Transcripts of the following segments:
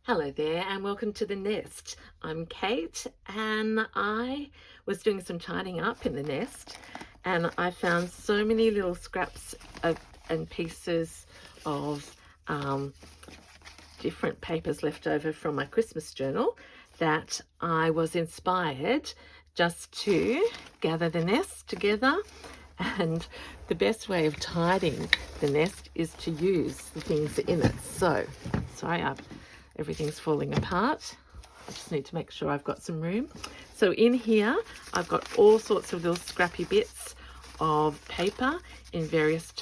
Hello there and welcome to the nest. I'm Kate and I was doing some tidying up in the nest and I found so many little scraps and pieces of different papers left over from my Christmas journal that I was inspired just to gather the nest together. And the best way of tidying the nest is to use the things in it. So, sorry, everything's falling apart. I just need to make sure I've got some room. So in here, I've got all sorts of little scrappy bits of paper in various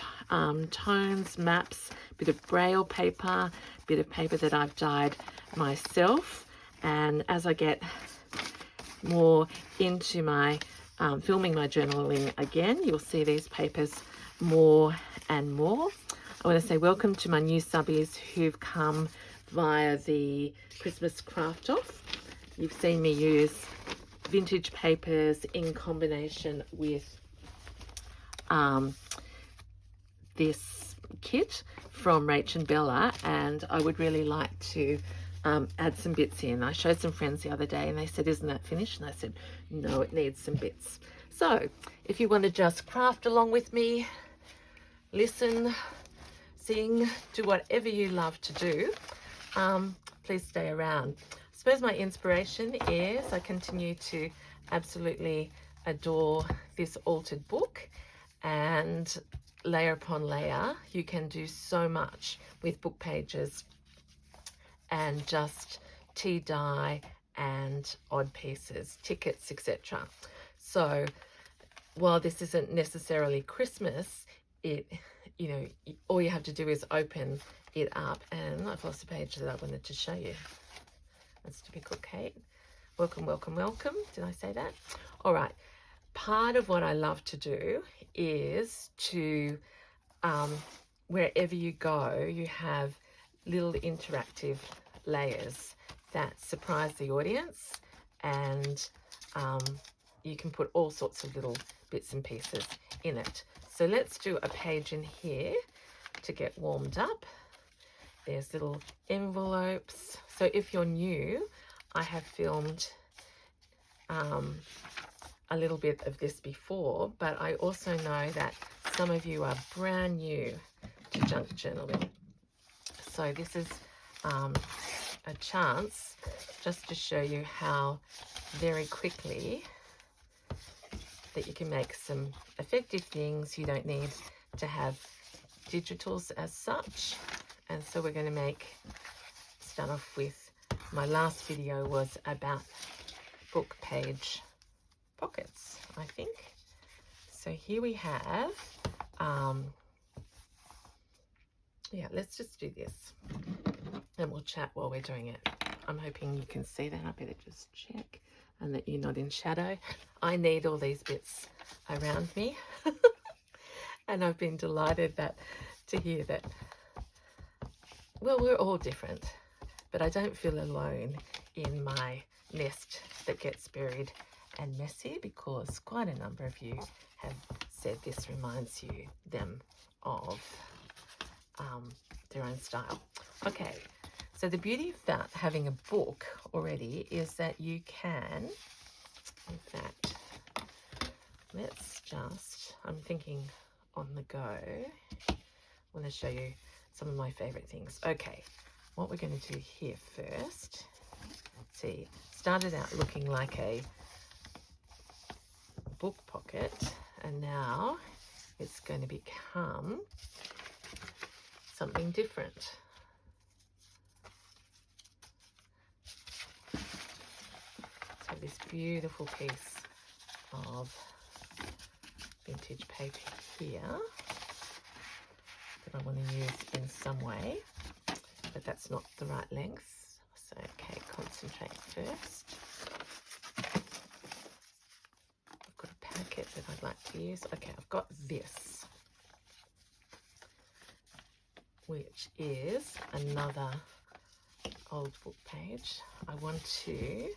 tones, maps, bit of braille paper, bit of paper that I've dyed myself. And as I get more into my filming my journaling again, you'll see these papers more and more. I want to say welcome to my new subbies who've come via the Christmas craft off. You've seen me use vintage papers in combination with this kit from Rach and Bella, and I would really like to add some bits in. I showed some friends the other day and they said, isn't that finished? And I said, no, it needs some bits. So if you want to just craft along with me, listen, sing, do whatever you love to do, please stay around. I suppose my inspiration is I continue to absolutely adore this altered book, and layer upon layer you can do so much with book pages and just tea dye and odd pieces, tickets, etc. So while this isn't necessarily Christmas, all you have to do is open it up, and I've lost a page that I wanted to show you. That's typical Kate. Welcome, welcome, welcome. Did I say that? All right. Part of what I love to do is to, wherever you go, you have little interactive layers that surprise the audience, and you can put all sorts of little bits and pieces in it. So let's do a page in here to get warmed up. There's little envelopes. So if you're new, I have filmed a little bit of this before, but I also know that some of you are brand new to junk journaling. So this is a chance just to show you how very quickly that you can make some effective things. You don't need to have digitals as such. And so we're going to start off with, my last video was about book page pockets, I think. So here we have, let's just do this and we'll chat while we're doing it. I'm hoping you can see that. I better just check and that you're not in shadow. I need all these bits around me. And I've been delighted to hear that, well, we're all different, but I don't feel alone in my nest that gets buried and messy, because quite a number of you have said this reminds them of their own style. Okay, so the beauty about having a book already is that you can, in fact, I'm thinking on the go, I want to show you some of my favorite things. Okay, what we're going to do here first, see, started out looking like a book pocket, and now it's going to become something different. So this beautiful piece of vintage paper here that I want to use in some way, but that's not the right length. So, okay, concentrate first. I've got a packet that I'd like to use. Okay, I've got this, which is another old book page. I want to,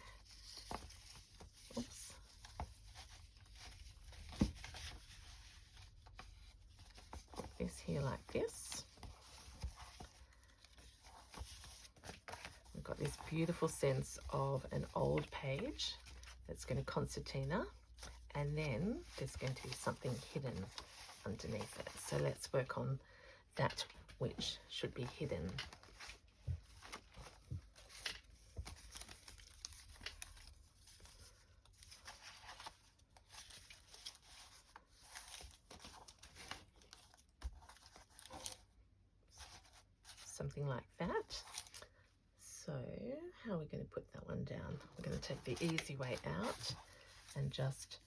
oops, put this here like this. We've got got this beautiful sense of an old page that's going to concertina, and then there's going to be something hidden underneath it. So let's work on that which should be hidden. Something like that. So how are we going to put that one down? We're going to take the easy way out and just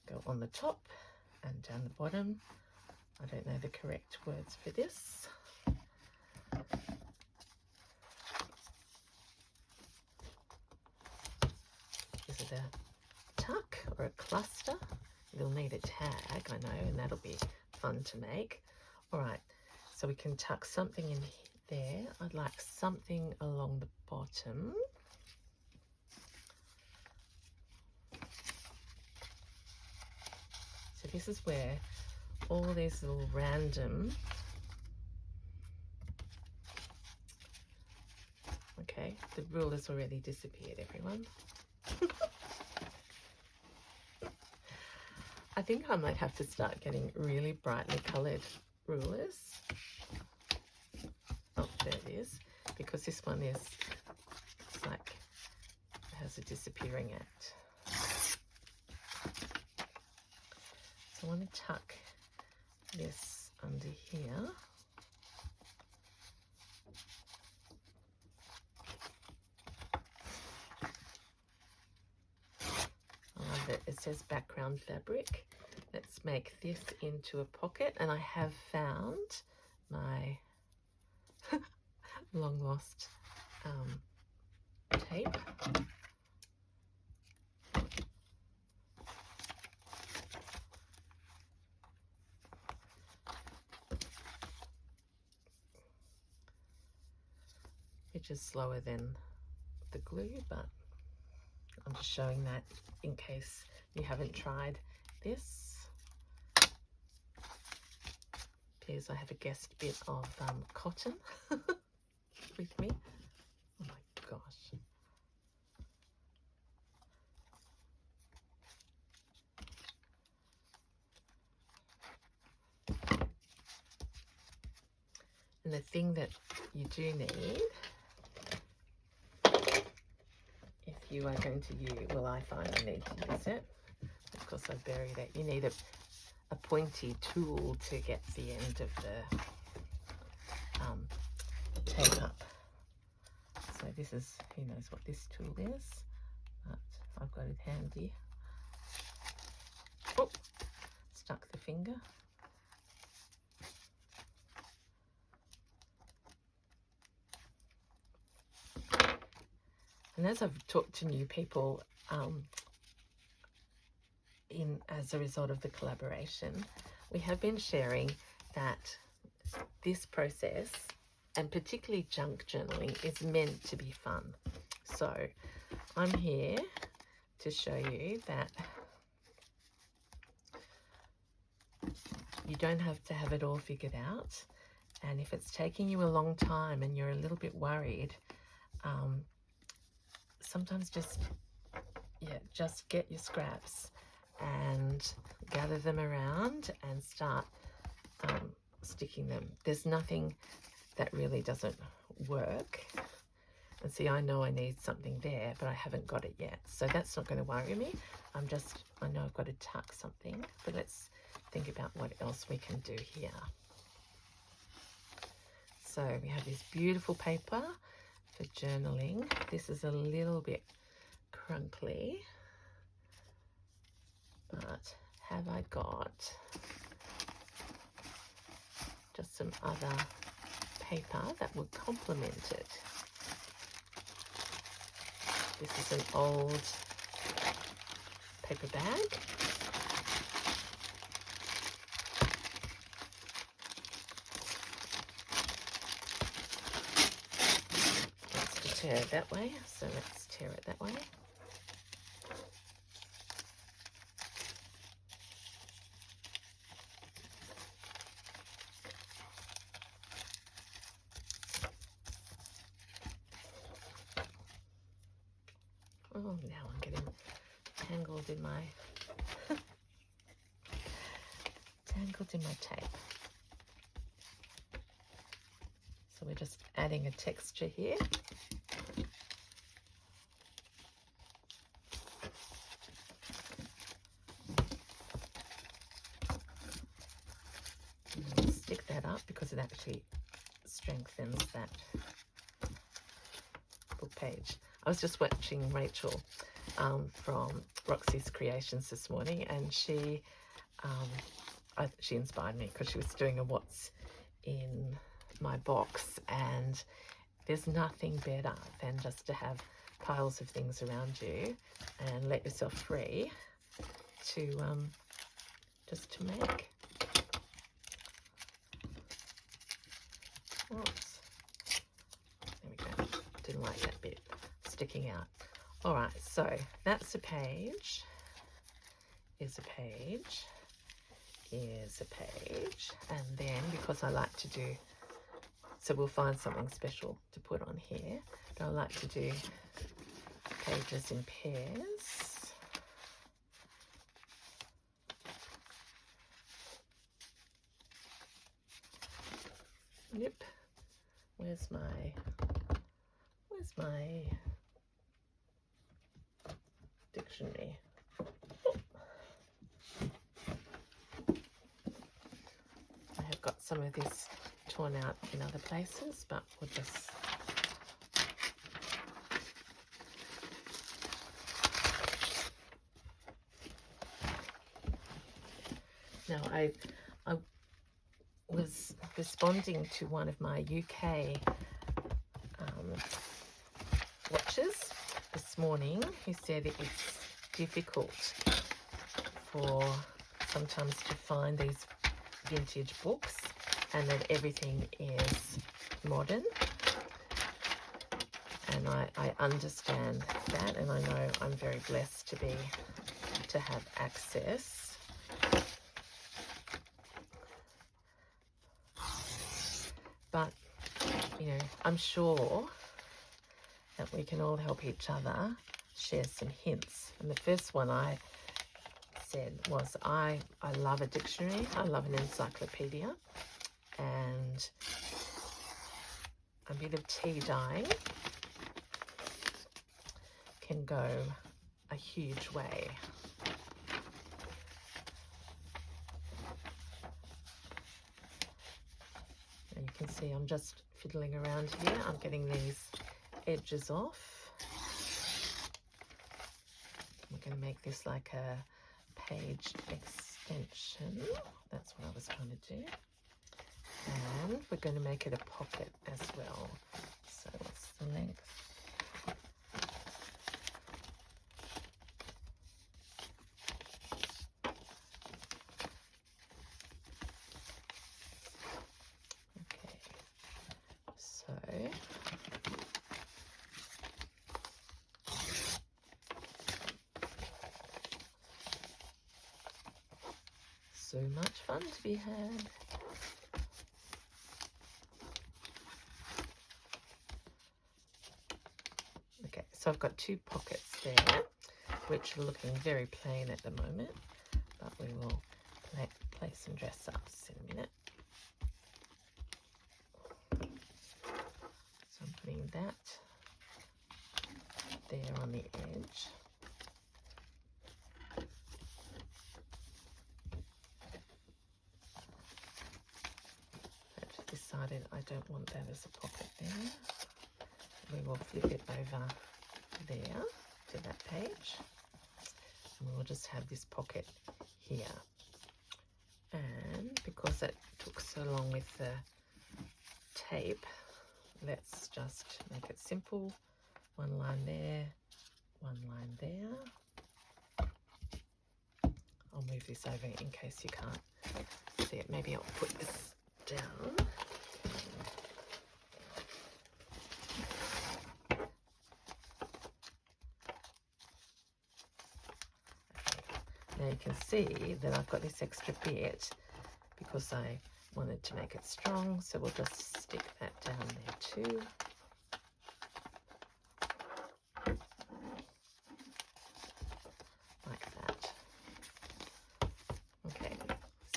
go on the top and down the bottom. I don't know the correct words for this. Is it a tuck or a cluster? You'll need a tag, I know, and that'll be fun to make. All right, so we can tuck something in there. I'd like something along the bottom. So this is where all these little random, okay, the ruler's already disappeared, everyone. I think I might have to start getting really brightly coloured rulers. Oh, there it is, because this one is, it's like, it has a disappearing act. So I want to tuck this under here. I love it. It says background fabric. Let's make this into a pocket, and I have found my long lost tape. Which is slower than the glue, but I'm just showing that in case you haven't tried this. Because I have a guest bit of cotton with me. Oh my gosh. And the thing that you do need, if you are going to use, well, I find I need to use it, of course I buried it, you need a pointy tool to get the end of the tape up. So this is, who knows what this tool is, but I've got it handy. Oh, stuck the finger. And as I've talked to new people as a result of the collaboration, we have been sharing that this process, and particularly junk journaling, is meant to be fun. So I'm here to show you that you don't have to have it all figured out. And if it's taking you a long time and you're a little bit worried, sometimes just get your scraps and gather them around and start sticking them. There's nothing that really doesn't work. And see, I know I need something there, but I haven't got it yet. So that's not going to worry me. I know I've got to tuck something, but let's think about what else we can do here. So we have this beautiful paper for journaling. This is a little bit crunkly, but have I got just some other paper that would complement it? This is an old paper bag. Let's tear it that way, so let's tear it that way. Oh, now I'm getting tangled in my tape. So we're just adding a texture here. And stick that up because it actually strengthens that book page. I was just watching Rachel from Roxy's Creations this morning, and she inspired me because she was doing a what's in my box, and there's nothing better than just to have piles of things around you and let yourself free to just to make. Oops. There we go. Didn't like that bit sticking out. All right, so that's a page, is a page, is a page, and then because I like to do, so we'll find something special to put on here, but I like to do pages in pairs. Yep. Where's my dictionary? I have got some of this torn out in other places, but we'll just now I was responding to one of my UK watchers this morning who said it was difficult for sometimes to find these vintage books and that everything is modern, and I understand that, and I know I'm very blessed to have access. But you know, I'm sure that we can all help each other share some hints. And the first one I said was I love a dictionary, I love an encyclopedia, and a bit of tea dyeing can go a huge way. And you can see I'm just fiddling around here. I'm getting these edges off. We're going to make this like a page extension. That's what I was trying to do. And we're going to make it a pocket as well. So what's the length? Okay, so much fun to be had. Okay, so I've got two pockets there, which are looking very plain at the moment, but we will place some dress ups in a minute. So I'm putting that there on the edge. I've decided I don't want that as a pocket there. We will flip it over there to that page, and we'll just have this pocket here. And because it took so long with the tape, let's just make it simple. One line there, one line there. I'll move this over in case you can't see it. Maybe I'll put this down. Now you can see that I've got this extra bit because I wanted to make it strong, so we'll just stick that down there too.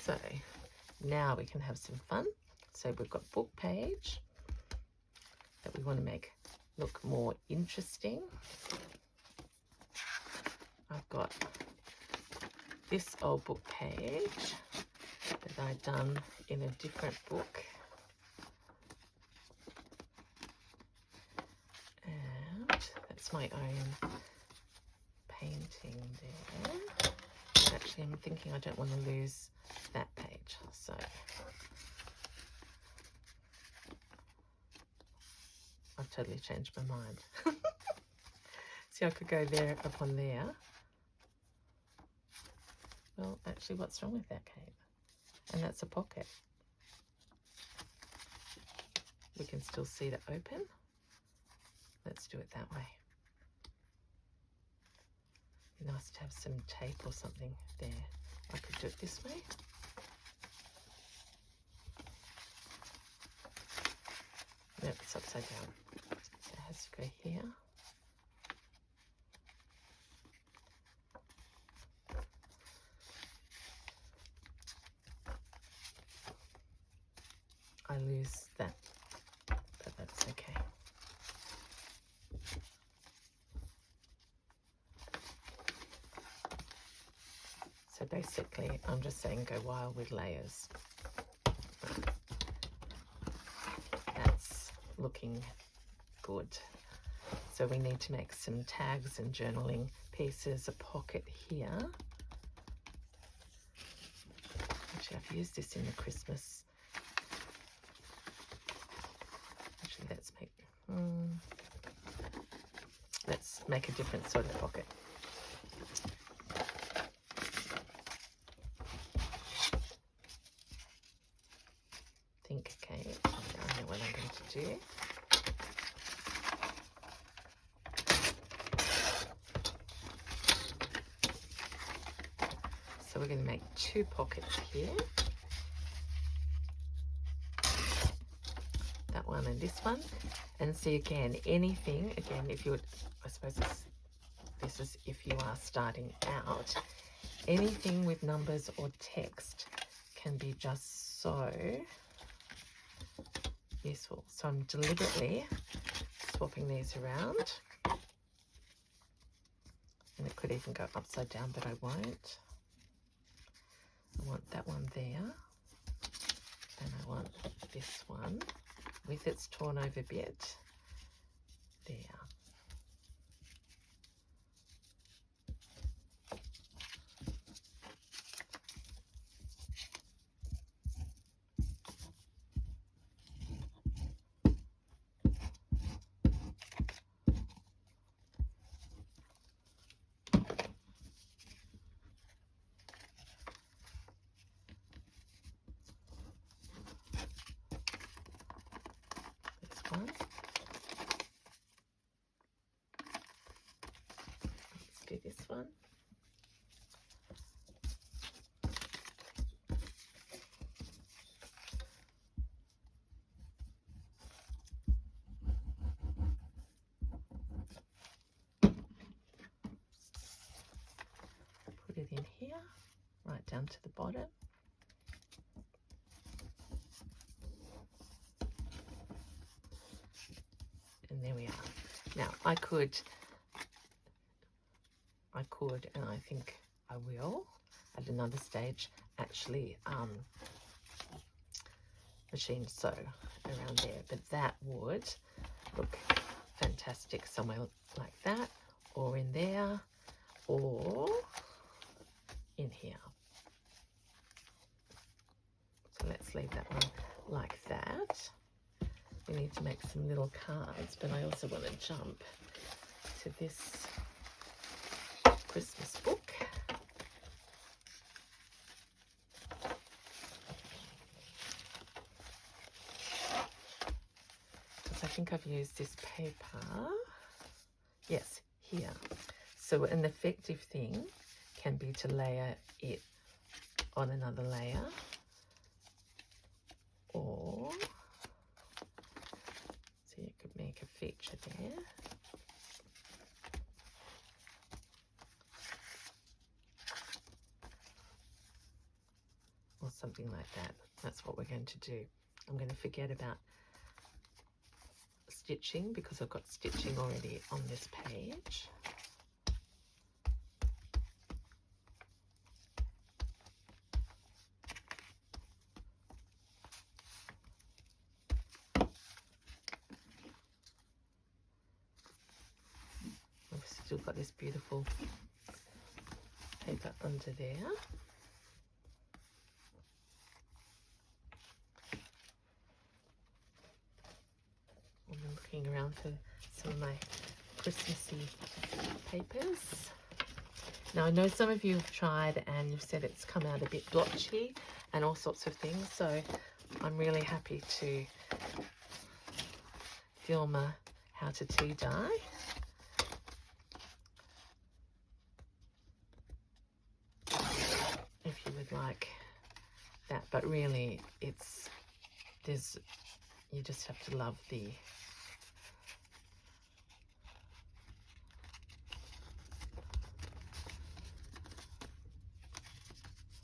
So now we can have some fun. So we've got book page that we want to make look more interesting. I've got this old book page that I've done in a different book. And that's my own painting there. Actually, I'm thinking I don't want to lose that page. So I've totally changed my mind. See, I could go there upon there. Well, actually, what's wrong with that, Kate? And that's a pocket. We can still see it open. Let's do it that way. Be nice to have some tape or something there. I could do it this way. Nope, it's upside down. So it has to go here. I lose that, but that's okay. So basically, I'm just saying go wild with layers. That's looking good. So we need to make some tags and journaling pieces, a pocket here. Actually, I've used this in the Christmas. Actually, let's make a different sort of pocket. Think, okay, I know what I'm going to do. So we're going to make two pockets here. That one and this one. And see again, anything, again, if you would, I suppose this is if you are starting out, anything with numbers or text can be just so useful. So I'm deliberately swapping these around. And it could even go upside down, but I won't. I want that one there. And I want this one with its torn over bit there. One. Let's do this one. Put it in here, right down to the bottom. And there we are. Now I could, and I think I will, at another stage, actually machine sew around there. But that would look fantastic somewhere like that, or in there, or in here. So let's leave that one like that. We need to make some little cards, but I also want to jump to this Christmas book. Because I think I've used this paper. Yes, here. So an effective thing can be to layer it on another layer, or so you could make a feature there. Also something like that. That's what we're going to do. I'm going to forget about stitching because I've got stitching already on this page. I've still got this beautiful paper under there. I'm looking around for some of my Christmassy papers. Now I know some of you have tried and you've said it's come out a bit blotchy and all sorts of things, so I'm really happy to film a how to tea dye. If you would like that, but really you just have to love the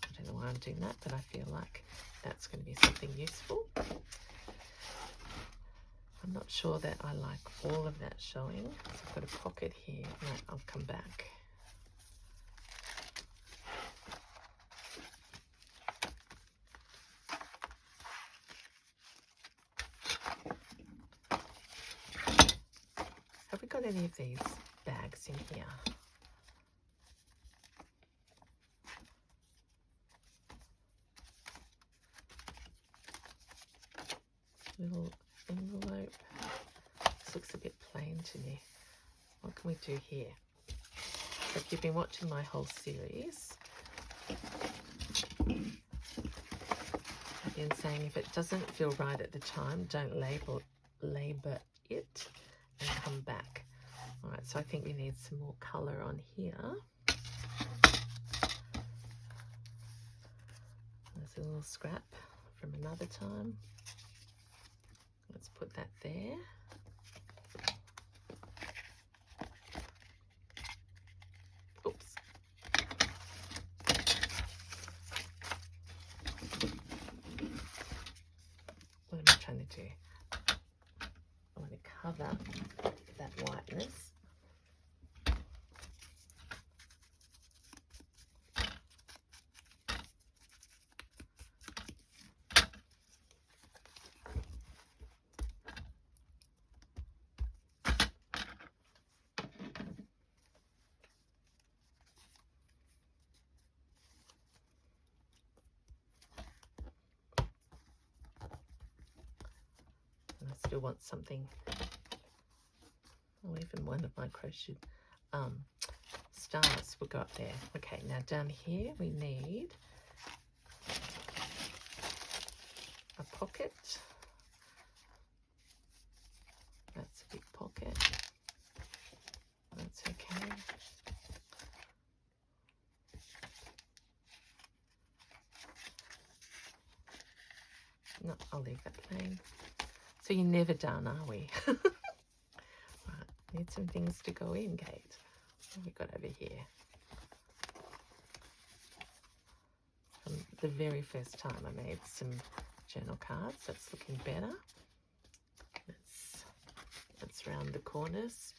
I don't know why I'm doing that, but I feel like that's going to be something useful. I'm not sure that I like all of that showing. So I've got a pocket here. No, I'll come back. Have we got any of these bags in here? Little envelope. This looks a bit plain to me. What can we do here? So if you've been watching my whole series, I've been saying if it doesn't feel right at the time, don't labor it and come back. All right, so I think we need some more colour on here. There's a little scrap from another time. Let's put that there. Oops. What am I trying to do? I want to cover that whiteness. I still want something, or even one of my crochet stars will go up there. Okay, now down here we need a pocket. That's a big pocket. That's okay. No, I'll leave that plain. So you're never done, are we? Right, need some things to go in, Kate. What have we got over here? From the very first time I made some journal cards. That's looking better. Let's round the corners.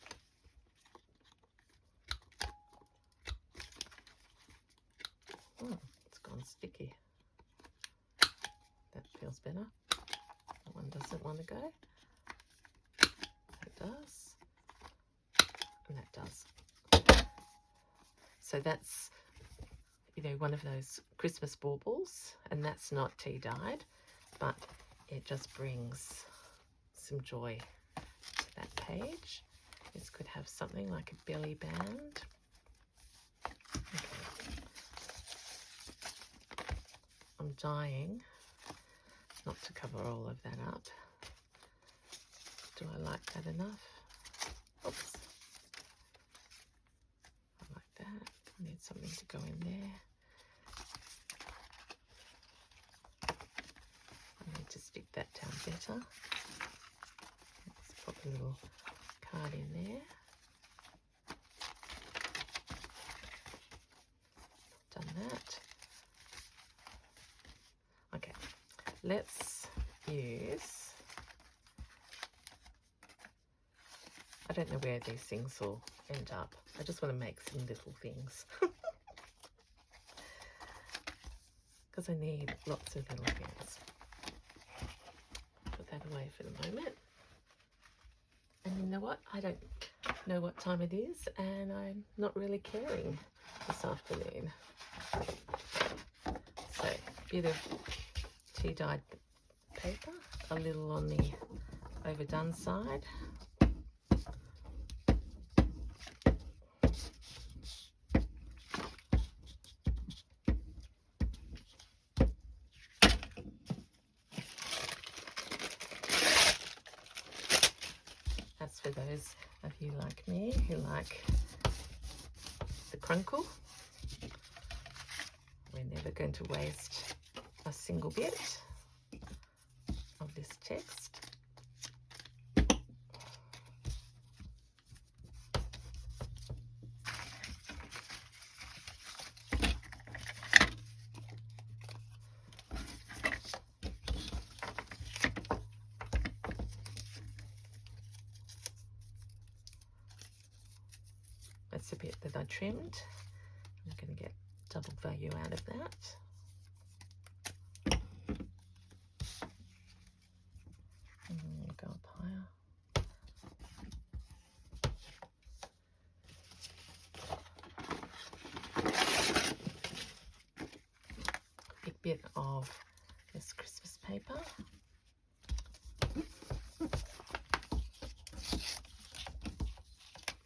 Oh, it's gone sticky. That feels better. That one doesn't want to go. That does. And that does. So that's, you know, one of those Christmas baubles, and that's not tea dyed, but it just brings some joy to that page. This could have something like a belly band. Okay. I'm dying not to cover all of that up. Do I like that enough? Oops. I like that. I need something to go in there. I need to stick that down better. Let's pop a little card in there. Done that. let's use, I don't know where these things will end up. I just want to make some little things. Because I need lots of little things. Put that away for the moment. And you know what? I don't know what time it is, and I'm not really caring this afternoon. So, a bit of tea-dyed paper, a little on the overdone side. That's for those of you like me who like the crunkle. We're never going to waste a single bit of this text. That's a bit that I trimmed. I'm going to get double value out of that. And then go up higher. Big bit of this Christmas paper.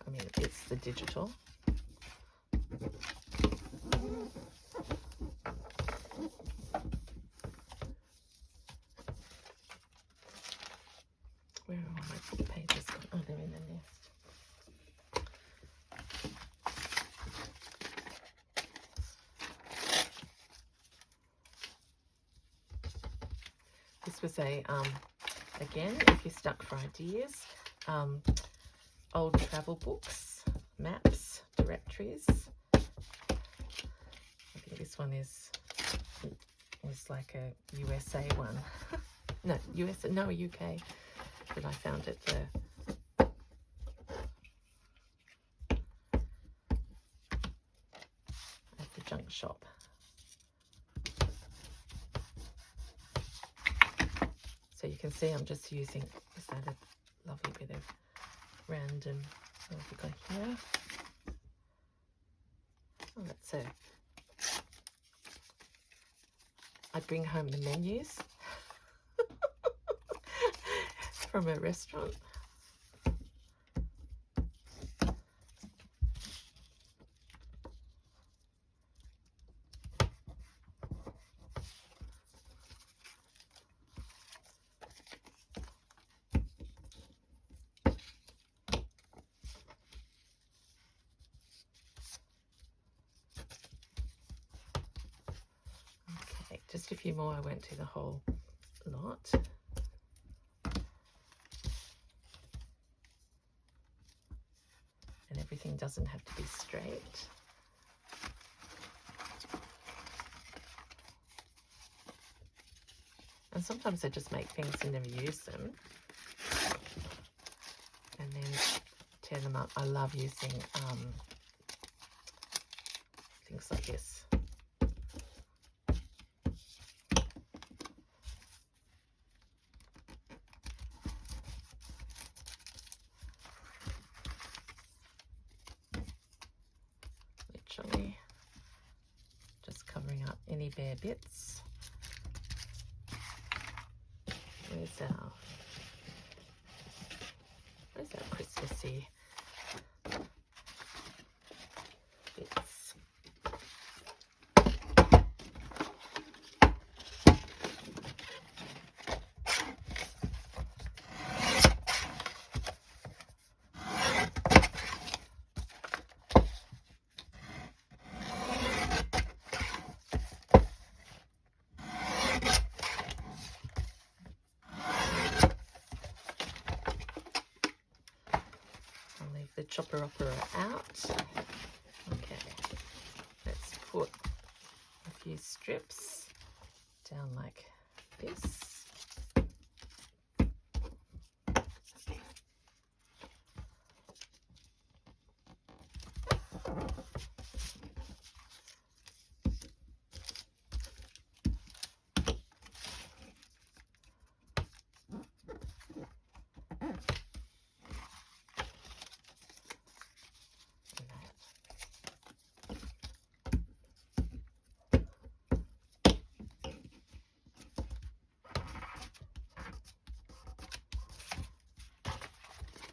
I mean, it's the digital. Where are all my papers gone? Oh, they're in the nest. This was a, again, if you're stuck for ideas, old travel books, maps, directories. I think this one is like a USA one. No, USA, no, UK. But I found at the junk shop. So you can see I'm just using, is that a lovely bit of random, what have we got here? Oh, that's a, I bring home the menus from a restaurant. Okay, just a few more. I won't do the whole lot. And everything doesn't have to be straight. And sometimes I just make things and never use them. And then tear them up. I love using things like this. Literally just covering up any bare bits. Where's our Christmassy bits? The chopper opera out. Okay, let's put a few strips down like this.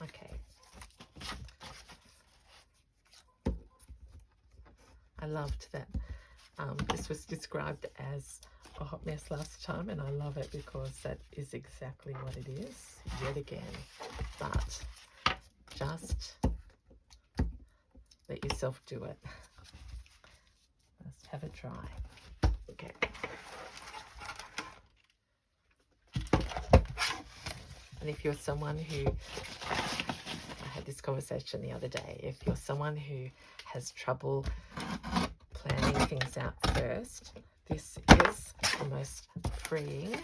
Okay. I loved that this was described as a hot mess last time, and I love it because that is exactly what it is yet again. But just let yourself do it. Let's have a try. Okay. And if you're someone who, I had this conversation the other day, if you're someone who has trouble planning things out first, this is the most freeing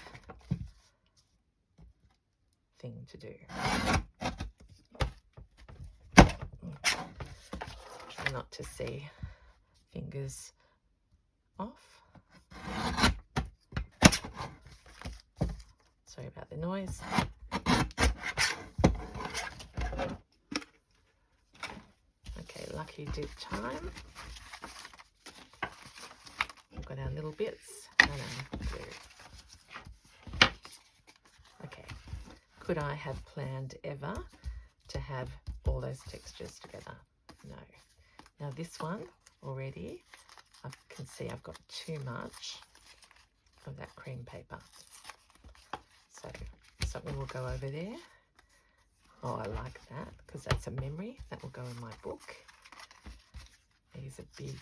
thing to do. Try not to see fingers off. Sorry about the noise. Okay, lucky dip time. We've got our little bits and our glue. Okay, could I have planned ever to have all those textures together? No. Now this one already, I can see I've got too much of that cream paper. So something will go over there. Oh, I like that because that's a memory. That will go in my book. These are big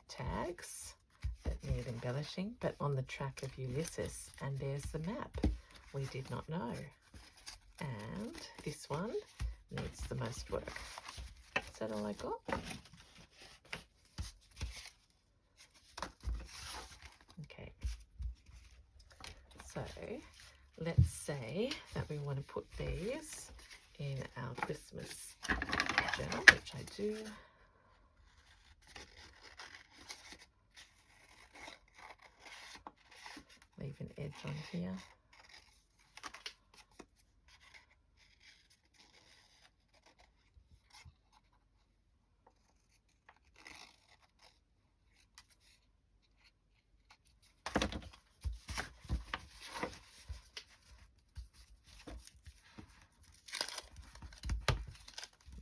tags that need embellishing, but on the track of Ulysses. And there's the map. We did not know. And this one needs the most work. Is that all I got? Okay. So let's say that we want to put these in our Christmas journal, which I do. Leave an edge on here.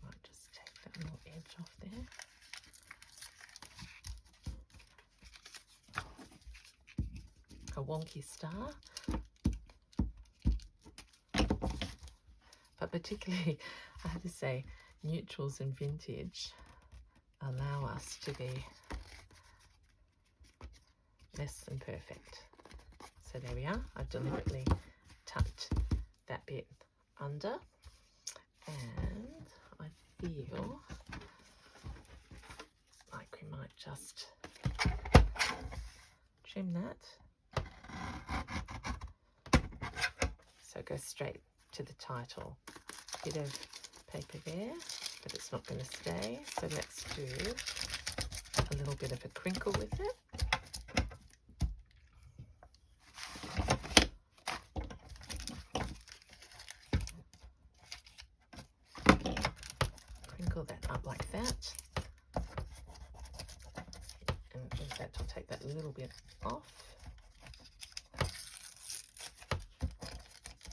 Might just take that little edge off there. A wonky star. But particularly, I have to say, neutrals and vintage allow us to be less than perfect. So there we are. I've deliberately tucked that bit under, and I feel like we might just trim that so it goes straight to the title. Bit of paper there, but it's not going to stay, so let's do a little bit of a crinkle with it. Crinkle that up like that, and in fact I'll take that little bit off.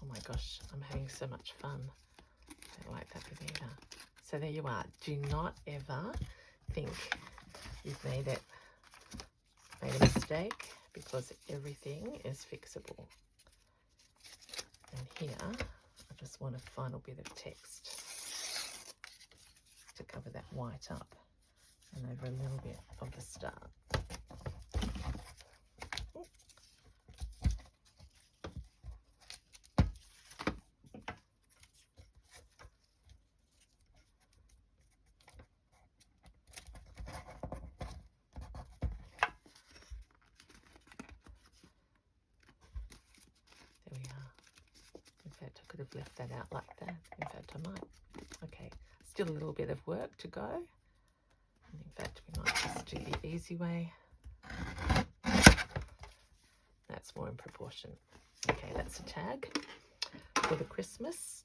Oh my gosh, I'm having so much fun. I don't like that bit either. So there you are. Do not ever think you've made a mistake, because everything is fixable. And here, I just want a final bit of text to cover that white up and over a little bit of the star. could have left that out like that. In fact, I might. Okay, still a little bit of work to go. And in fact, we might just do the easy way. That's more in proportion. Okay, that's a tag for the Christmas.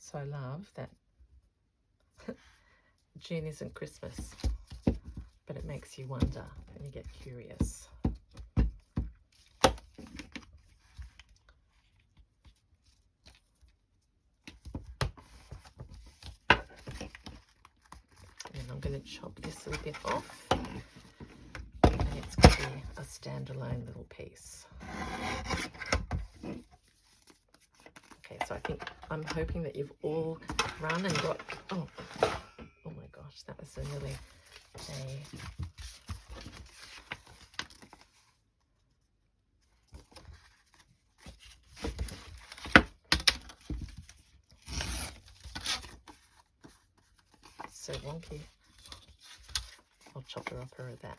So I love that June isn't Christmas, but it makes you wonder and you get curious. And I'm going to chop this a little bit off, and it's going to be a standalone little piece. Okay, so I'm hoping that you've all run and got, oh my gosh, that was really so wonky. I'll chop her up of that.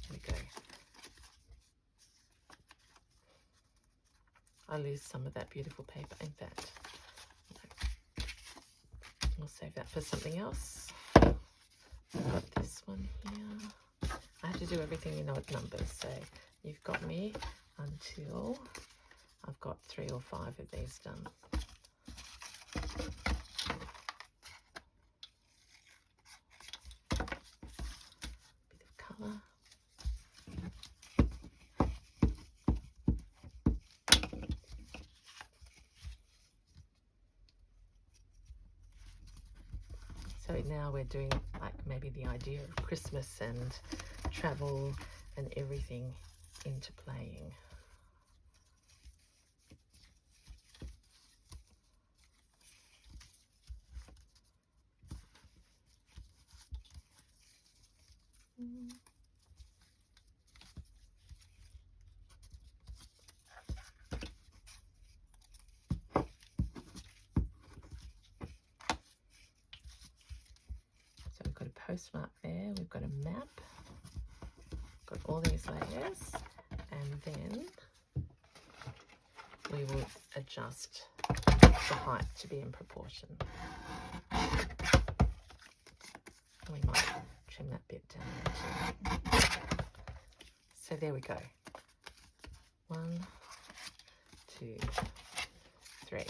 There we go. I lose some of that beautiful paper. In fact, we'll save that for something else. I've got this one here. I have to do everything, you know, with numbers. So you've got me until I've got 3 or 5 of these done. Bit of colour. So now we're doing like maybe the idea of Christmas and travel and everything into playing. So we've got a postmark there, we've got a map, got all these layers, and then we will adjust the height to be in proportion. We might trim that bit down too. So there we go. 1, 2, 3.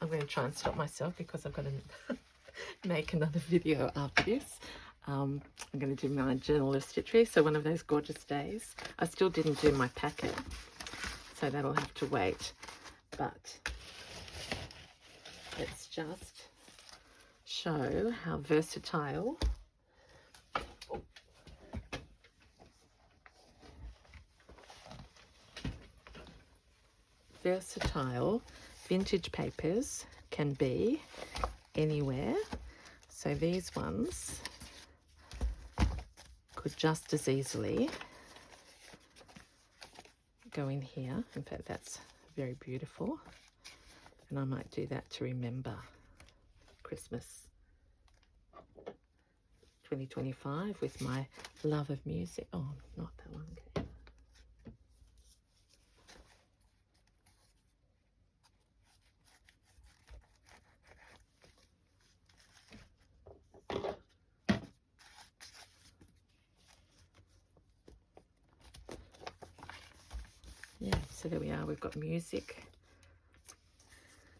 I'm going to try and stop myself because I've got to make another video after this. I'm going to do my journalist stitchery, so one of those gorgeous days. I still didn't do my packet, so that'll have to wait. But let's just show how versatile vintage papers can be anywhere. So these ones could just as easily go in here. In fact, that's very beautiful, and I might do that to remember Christmas 2025 with my love of music. Oh, not that one. Yeah, so there we are. We've got music,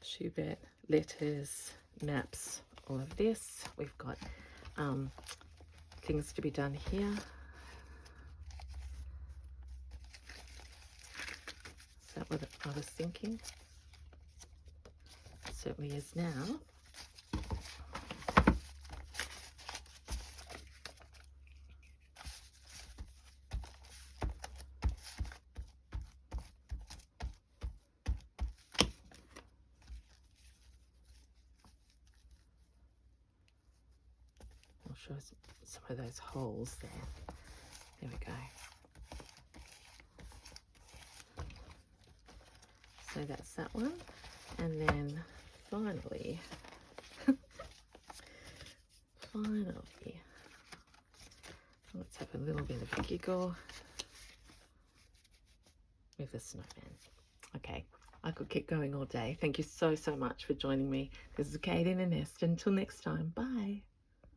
Schubert, letters, maps, all of this. We've got things to be done here. Is that what I was thinking? It certainly is now. show some of those holes there. There we go. So that's that one. And then finally, let's have a little bit of a giggle with the snowman. Okay, I could keep going all day. Thank you so much for joining me. This is Kate in a Nest. Until next time, bye.